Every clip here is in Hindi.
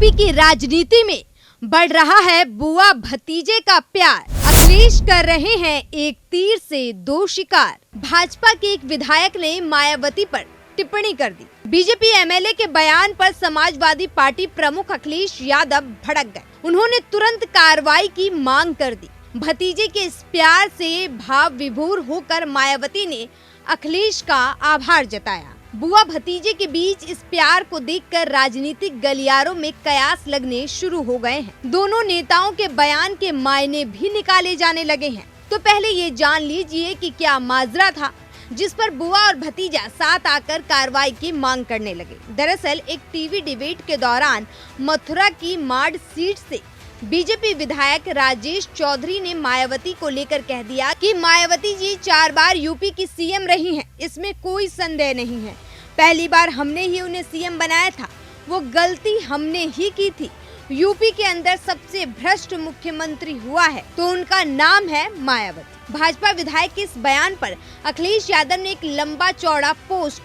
यूपी की राजनीति में बढ़ रहा है बुआ भतीजे का प्यार। अखिलेश कर रहे हैं एक तीर से दो शिकार। भाजपा के एक विधायक ने मायावती पर टिप्पणी कर दी। बीजेपी एमएलए के बयान पर समाजवादी पार्टी प्रमुख अखिलेश यादव भड़क गए। उन्होंने तुरंत कार्रवाई की मांग कर दी। भतीजे के इस प्यार से भाव विभोर होकर मायावती ने अखिलेश का आभार जताया। बुआ भतीजे के बीच इस प्यार को देखकर राजनीतिक गलियारों में कयास लगने शुरू हो गए हैं। दोनों नेताओं के बयान के मायने भी निकाले जाने लगे हैं। तो पहले ये जान लीजिए कि क्या माजरा था जिस पर बुआ और भतीजा साथ आकर कार्रवाई की मांग करने लगे। दरअसल एक टीवी डिबेट के दौरान मथुरा की माड सीट से बीजेपी विधायक राजेश चौधरी ने मायावती को लेकर कह दिया कि मायावती जी 4 बार यूपी की सीएम रही हैं, इसमें कोई संदेह नहीं है। पहली बार हमने ही उन्हें सीएम बनाया था, वो गलती हमने ही की थी। यूपी के अंदर सबसे भ्रष्ट मुख्यमंत्री हुआ है तो उनका नाम है मायावती। भाजपा विधायक के इस बयान पर अखिलेश यादव ने एक लंबा चौड़ा पोस्ट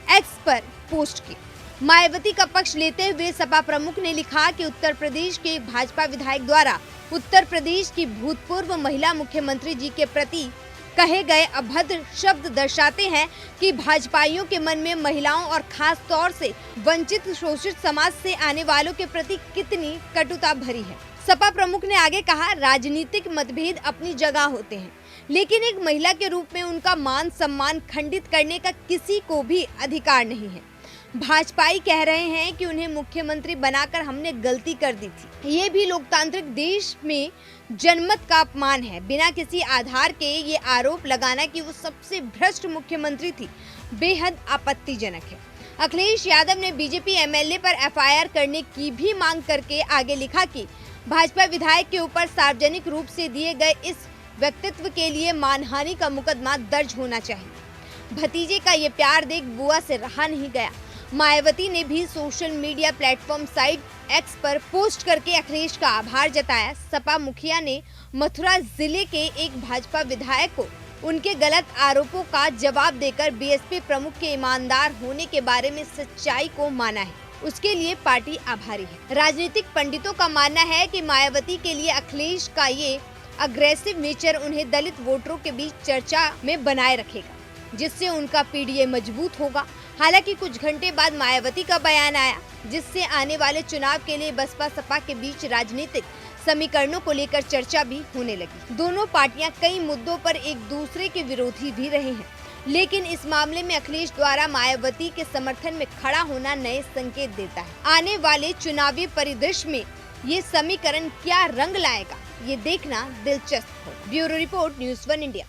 एक्स पर पोस्ट की। मायावती का पक्ष लेते हुए सपा प्रमुख ने लिखा कि उत्तर प्रदेश के एक भाजपा विधायक द्वारा उत्तर प्रदेश की भूतपूर्व महिला मुख्यमंत्री जी के प्रति कहे गए अभद्र शब्द दर्शाते हैं कि भाजपाइयों के मन में महिलाओं और खास तौर से वंचित शोषित समाज से आने वालों के प्रति कितनी कटुता भरी है। सपा प्रमुख ने आगे कहा, राजनीतिक मतभेद अपनी जगह होते हैं, लेकिन एक महिला के रूप में उनका मान सम्मान खंडित करने का किसी को भी अधिकार नहीं है। भाजपाई कह रहे हैं कि उन्हें मुख्यमंत्री बनाकर हमने गलती कर दी थी। ये भी लोकतांत्रिक देश में जनमत का अपमान है। बिना किसी आधार के ये आरोप लगाना कि वो सबसे भ्रष्ट मुख्यमंत्री थी, बेहद आपत्तिजनक है। अखिलेश यादव ने बीजेपी एमएलए पर एफआईआर करने की भी मांग करके आगे लिखा कि भाजपा विधायक के ऊपर सार्वजनिक रूप से दिए गए इस व्यक्तित्व के लिए मानहानि का मुकदमा दर्ज होना चाहिए। भतीजे का ये प्यार देख बुआ से रहा नहीं गया। मायावती ने भी social media platform site x पर पोस्ट करके अखिलेश का आभार जताया। सपा मुखिया ने मथुरा जिले के एक भाजपा विधायक को उनके गलत आरोपों का जवाब देकर बीएसपी प्रमुख के ईमानदार होने के बारे में सच्चाई को माना है। उसके लिए पार्टी आभारी है। राजनीतिक पंडितों का मानना है कि मायावती के लिए अखिलेश का ये अग्रेसिव नेचर उन्हें दलित वोटरों के बीच चर्चा में बनाए रखेगा, जिससे उनका पीडीए मजबूत होगा। हालांकि कुछ घंटे बाद मायावती का बयान आया, जिससे आने वाले चुनाव के लिए बसपा सपा के बीच राजनीतिक समीकरणों को लेकर चर्चा भी होने लगी। दोनों पार्टियां कई मुद्दों पर एक दूसरे के विरोधी भी रहे हैं, लेकिन इस मामले में अखिलेश द्वारा मायावती के समर्थन में खड़ा होना नए संकेत देता है। आने वाले चुनावी परिदृश्य में ये समीकरण क्या रंग लाएगा, ये देखना दिलचस्प हो। Bureau report, news 1 India.